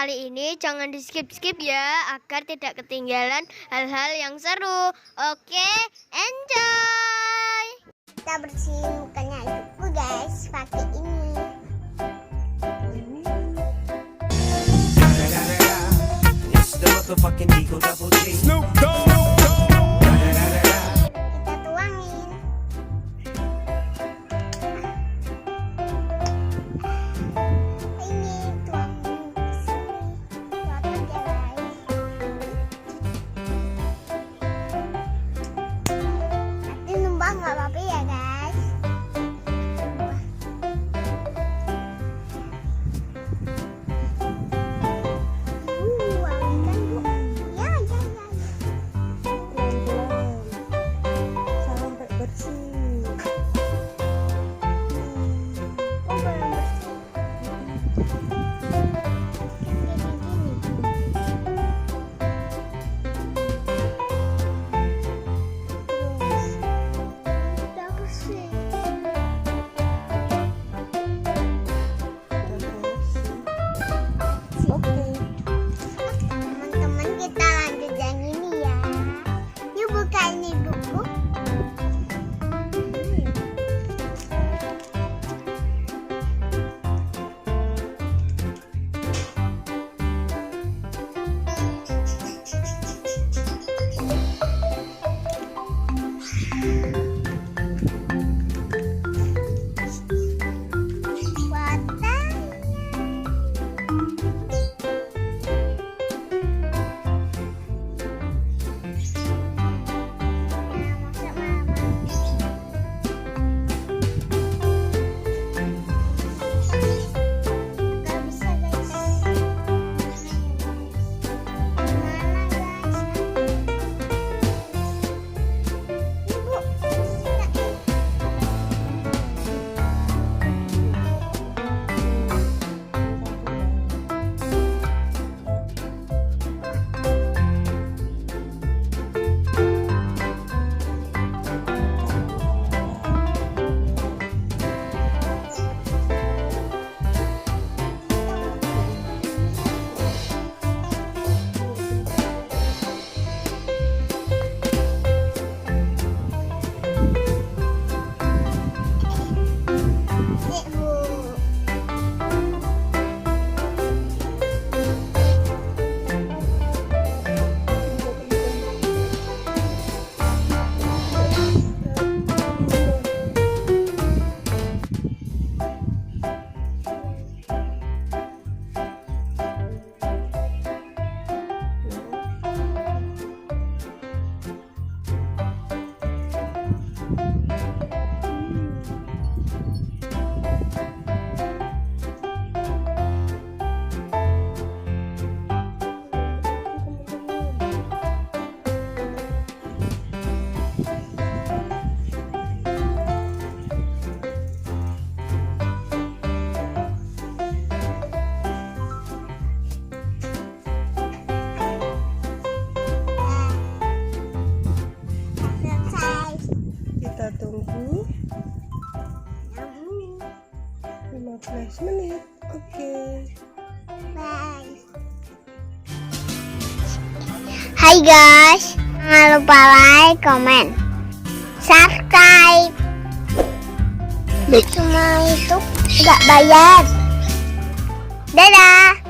kali ini jangan di skip-skip ya, agar tidak ketinggalan hal-hal yang seru. Oke, enjoy. Kita bersihin mukanya ibuku guys, pakai ini. Nggak apa-apa ya guys. Wangi kan bu? Ya. Pelan-pelan sampai bersih. Oh belum bersih. Teman-teman, kita lanjut yang ini ya. Yuk buka ini buku. Kita tunggu 15 menit. Oke. Bye. Hai guys, jangan lupa like, comment, subscribe. Semua itu nggak bayar. Dadah.